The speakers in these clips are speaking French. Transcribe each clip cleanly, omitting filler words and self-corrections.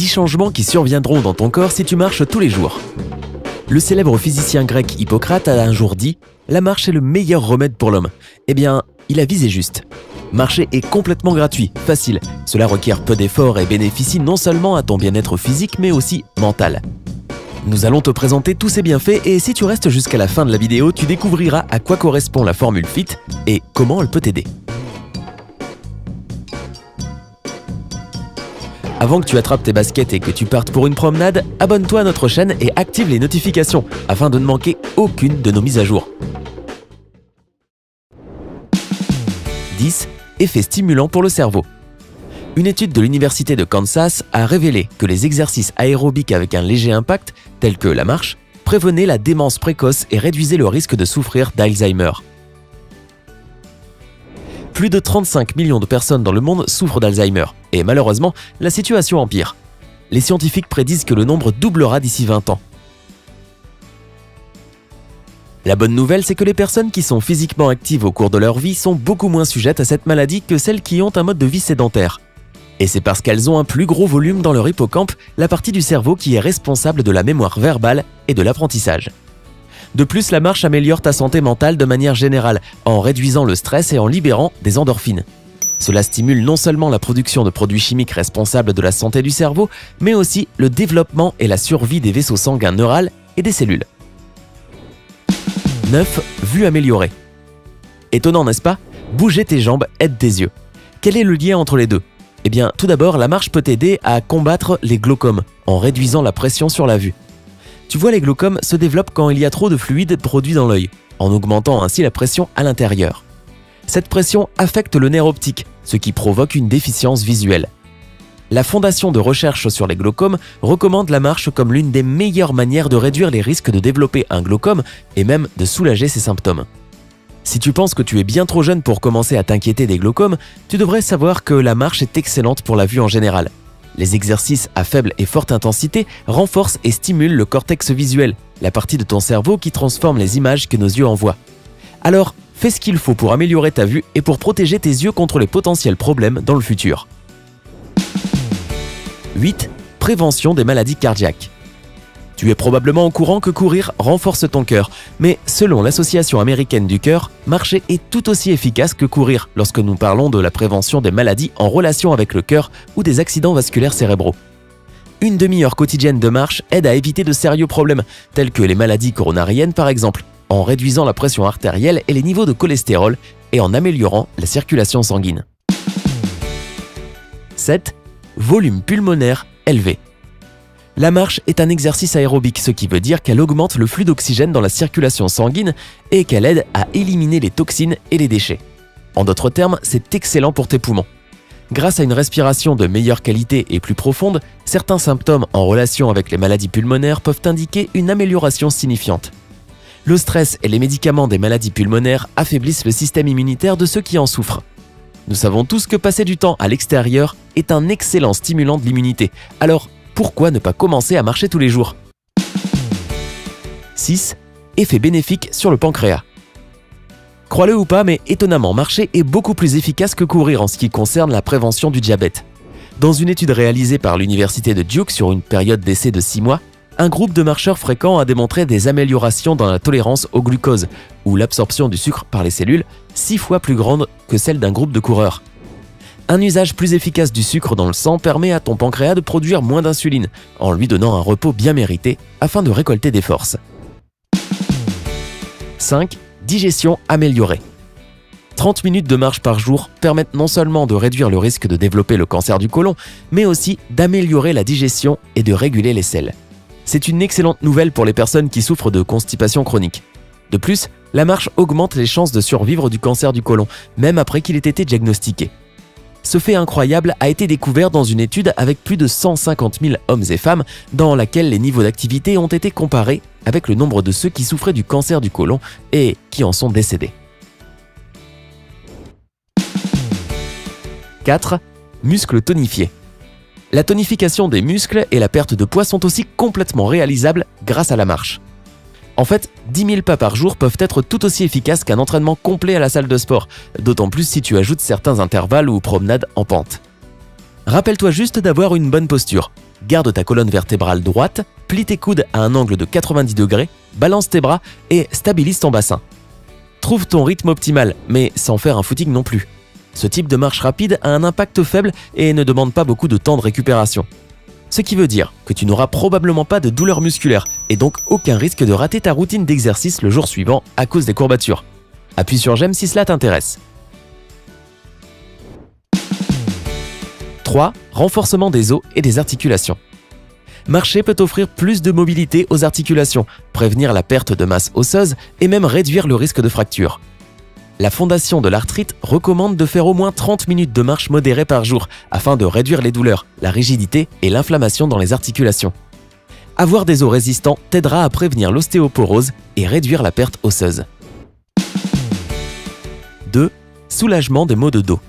10 changements qui surviendront dans ton corps si tu marches tous les jours. Le célèbre physicien grec Hippocrate a un jour dit « La marche est le meilleur remède pour l'homme ». Eh bien, il a visé juste. Marcher est complètement gratuit, facile. Cela requiert peu d'efforts et bénéficie non seulement à ton bien-être physique, mais aussi mental. Nous allons te présenter tous ces bienfaits et si tu restes jusqu'à la fin de la vidéo, tu découvriras à quoi correspond la formule FIT et comment elle peut t'aider. Avant que tu attrapes tes baskets et que tu partes pour une promenade, abonne-toi à notre chaîne et active les notifications afin de ne manquer aucune de nos mises à jour. 10. Effets stimulants pour le cerveau. Une étude de l'université de Kansas a révélé que les exercices aérobiques avec un léger impact, tels que la marche, prévenaient la démence précoce et réduisaient le risque de souffrir d'Alzheimer. Plus de 35 millions de personnes dans le monde souffrent d'Alzheimer et malheureusement, la situation empire. Les scientifiques prédisent que le nombre doublera d'ici 20 ans. La bonne nouvelle, c'est que les personnes qui sont physiquement actives au cours de leur vie sont beaucoup moins sujettes à cette maladie que celles qui ont un mode de vie sédentaire. Et c'est parce qu'elles ont un plus gros volume dans leur hippocampe, la partie du cerveau qui est responsable de la mémoire verbale et de l'apprentissage. De plus, la marche améliore ta santé mentale de manière générale, en réduisant le stress et en libérant des endorphines. Cela stimule non seulement la production de produits chimiques responsables de la santé du cerveau, mais aussi le développement et la survie des vaisseaux sanguins neuraux et des cellules. 9. Vue améliorée. Étonnant, n'est-ce pas? Bouger tes jambes aide tes yeux. Quel est le lien entre les deux? Eh bien, tout d'abord, la marche peut t'aider à combattre les glaucomes en réduisant la pression sur la vue. Tu vois, les glaucomes se développent quand il y a trop de fluide produit dans l'œil, en augmentant ainsi la pression à l'intérieur. Cette pression affecte le nerf optique, ce qui provoque une déficience visuelle. La Fondation de recherche sur les glaucomes recommande la marche comme l'une des meilleures manières de réduire les risques de développer un glaucome et même de soulager ses symptômes. Si tu penses que tu es bien trop jeune pour commencer à t'inquiéter des glaucomes, tu devrais savoir que la marche est excellente pour la vue en général. Les exercices à faible et forte intensité renforcent et stimulent le cortex visuel, la partie de ton cerveau qui transforme les images que nos yeux envoient. Alors, fais ce qu'il faut pour améliorer ta vue et pour protéger tes yeux contre les potentiels problèmes dans le futur. 8. Prévention des maladies cardiaques. Tu es probablement au courant que courir renforce ton cœur, mais selon l'Association américaine du cœur, marcher est tout aussi efficace que courir lorsque nous parlons de la prévention des maladies en relation avec le cœur ou des accidents vasculaires cérébraux. Une demi-heure quotidienne de marche aide à éviter de sérieux problèmes, tels que les maladies coronariennes par exemple, en réduisant la pression artérielle et les niveaux de cholestérol et en améliorant la circulation sanguine. 7. Volume pulmonaire élevé. La marche est un exercice aérobique, ce qui veut dire qu'elle augmente le flux d'oxygène dans la circulation sanguine et qu'elle aide à éliminer les toxines et les déchets. En d'autres termes, c'est excellent pour tes poumons. Grâce à une respiration de meilleure qualité et plus profonde, certains symptômes en relation avec les maladies pulmonaires peuvent indiquer une amélioration signifiante. Le stress et les médicaments des maladies pulmonaires affaiblissent le système immunitaire de ceux qui en souffrent. Nous savons tous que passer du temps à l'extérieur est un excellent stimulant de l'immunité, alors pourquoi ne pas commencer à marcher tous les jours? 6. Effet bénéfique sur le pancréas. Crois-le ou pas, mais étonnamment, marcher est beaucoup plus efficace que courir en ce qui concerne la prévention du diabète. Dans une étude réalisée par l'université de Duke sur une période d'essai de 6 mois, un groupe de marcheurs fréquents a démontré des améliorations dans la tolérance au glucose, ou l'absorption du sucre par les cellules, 6 fois plus grande que celle d'un groupe de coureurs. Un usage plus efficace du sucre dans le sang permet à ton pancréas de produire moins d'insuline, en lui donnant un repos bien mérité afin de récolter des forces. 5. Digestion améliorée. 30 minutes de marche par jour permettent non seulement de réduire le risque de développer le cancer du côlon, mais aussi d'améliorer la digestion et de réguler les selles. C'est une excellente nouvelle pour les personnes qui souffrent de constipation chronique. De plus, la marche augmente les chances de survivre du cancer du côlon, même après qu'il ait été diagnostiqué. Ce fait incroyable a été découvert dans une étude avec plus de 150 000 hommes et femmes dans laquelle les niveaux d'activité ont été comparés avec le nombre de ceux qui souffraient du cancer du côlon et qui en sont décédés. 4. Muscles tonifiés. La tonification des muscles et la perte de poids sont aussi complètement réalisables grâce à la marche. En fait, 10 000 pas par jour peuvent être tout aussi efficaces qu'un entraînement complet à la salle de sport, d'autant plus si tu ajoutes certains intervalles ou promenades en pente. Rappelle-toi juste d'avoir une bonne posture. Garde ta colonne vertébrale droite, plie tes coudes à un angle de 90 degrés, balance tes bras et stabilise ton bassin. Trouve ton rythme optimal, mais sans faire un footing non plus. Ce type de marche rapide a un impact faible et ne demande pas beaucoup de temps de récupération. Ce qui veut dire que tu n'auras probablement pas de douleur musculaire et donc aucun risque de rater ta routine d'exercice le jour suivant à cause des courbatures. Appuie sur j'aime si cela t'intéresse. 3. Renforcement des os et des articulations. Marcher peut offrir plus de mobilité aux articulations, prévenir la perte de masse osseuse et même réduire le risque de fracture. La Fondation de l'arthrite recommande de faire au moins 30 minutes de marche modérée par jour afin de réduire les douleurs, la rigidité et l'inflammation dans les articulations. Avoir des os résistants t'aidera à prévenir l'ostéoporose et réduire la perte osseuse. 2. Soulagement des maux de dos.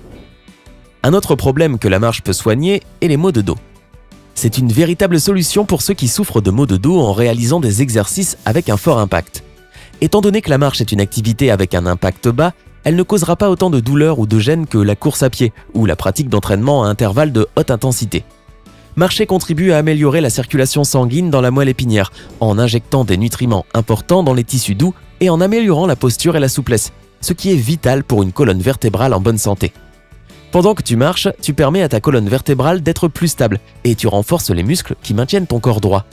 Un autre problème que la marche peut soigner est les maux de dos. C'est une véritable solution pour ceux qui souffrent de maux de dos en réalisant des exercices avec un fort impact. Étant donné que la marche est une activité avec un impact bas, elle ne causera pas autant de douleur ou de gêne que la course à pied ou la pratique d'entraînement à intervalles de haute intensité. Marcher contribue à améliorer la circulation sanguine dans la moelle épinière en injectant des nutriments importants dans les tissus doux et en améliorant la posture et la souplesse, ce qui est vital pour une colonne vertébrale en bonne santé. Pendant que tu marches, tu permets à ta colonne vertébrale d'être plus stable et tu renforces les muscles qui maintiennent ton corps droit.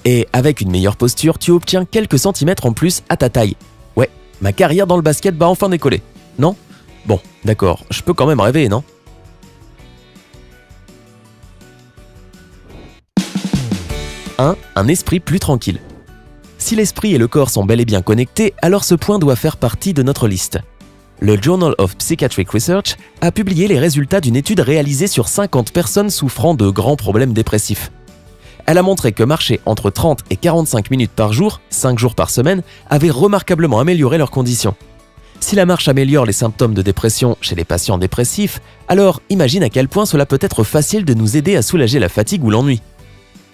Et avec une meilleure posture, tu obtiens quelques centimètres en plus à ta taille. Ouais, ma carrière dans le basket va enfin décoller. Non? Bon, d'accord, je peux quand même rêver, non? 1. Un esprit plus tranquille. Si l'esprit et le corps sont bel et bien connectés, alors ce point doit faire partie de notre liste. Le Journal of Psychiatric Research a publié les résultats d'une étude réalisée sur 50 personnes souffrant de grands problèmes dépressifs. Elle a montré que marcher entre 30 et 45 minutes par jour, 5 jours par semaine, avait remarquablement amélioré leurs conditions. Si la marche améliore les symptômes de dépression chez les patients dépressifs, alors imagine à quel point cela peut être facile de nous aider à soulager la fatigue ou l'ennui.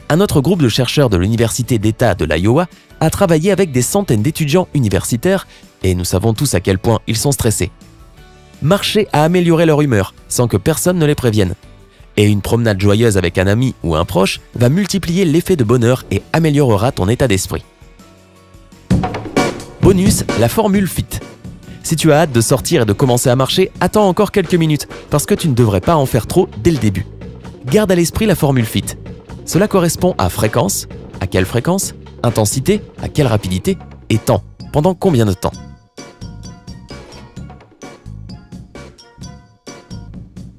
Un autre groupe de chercheurs de l'Université d'État de l'Iowa a travaillé avec des centaines d'étudiants universitaires et nous savons tous à quel point ils sont stressés. Marcher a amélioré leur humeur sans que personne ne les prévienne. Et une promenade joyeuse avec un ami ou un proche va multiplier l'effet de bonheur et améliorera ton état d'esprit. Bonus, la formule FIT. Si tu as hâte de sortir et de commencer à marcher, attends encore quelques minutes parce que tu ne devrais pas en faire trop dès le début. Garde à l'esprit la formule FIT. Cela correspond à fréquence, à quelle fréquence, intensité, à quelle rapidité et temps, pendant combien de temps.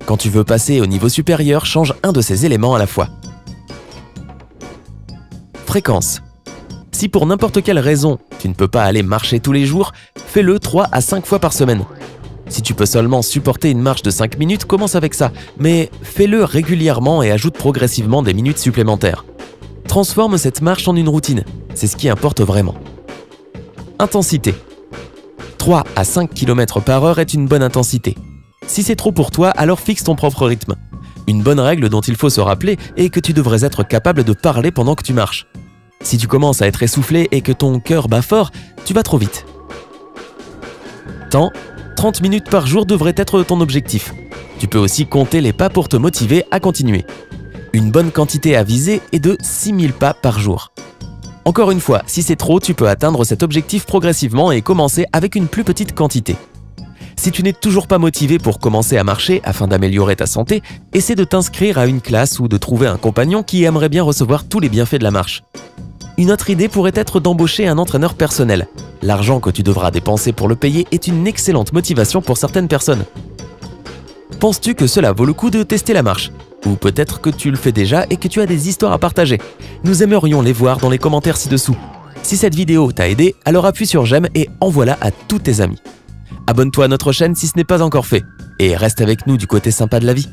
Quand tu veux passer au niveau supérieur, change un de ces éléments à la fois. Fréquence. Si pour n'importe quelle raison, tu ne peux pas aller marcher tous les jours, fais-le 3 à 5 fois par semaine. Si tu peux seulement supporter une marche de 5 minutes, commence avec ça, mais fais-le régulièrement et ajoute progressivement des minutes supplémentaires. Transforme cette marche en une routine, c'est ce qui importe vraiment. Intensité. 3 à 5 km par heure est une bonne intensité. Si c'est trop pour toi, alors fixe ton propre rythme. Une bonne règle dont il faut se rappeler est que tu devrais être capable de parler pendant que tu marches. Si tu commences à être essoufflé et que ton cœur bat fort, tu vas trop vite. Temps, 30 minutes par jour devrait être ton objectif. Tu peux aussi compter les pas pour te motiver à continuer. Une bonne quantité à viser est de 6000 pas par jour. Encore une fois, si c'est trop, tu peux atteindre cet objectif progressivement et commencer avec une plus petite quantité. Si tu n'es toujours pas motivé pour commencer à marcher afin d'améliorer ta santé, essaie de t'inscrire à une classe ou de trouver un compagnon qui aimerait bien recevoir tous les bienfaits de la marche. Une autre idée pourrait être d'embaucher un entraîneur personnel. L'argent que tu devras dépenser pour le payer est une excellente motivation pour certaines personnes. Penses-tu que cela vaut le coup de tester la marche? Ou peut-être que tu le fais déjà et que tu as des histoires à partager. Nous aimerions les voir dans les commentaires ci-dessous. Si cette vidéo t'a aidé, alors appuie sur j'aime et envoie-la à tous tes amis. Abonne-toi à notre chaîne si ce n'est pas encore fait. Et reste avec nous du côté sympa de la vie.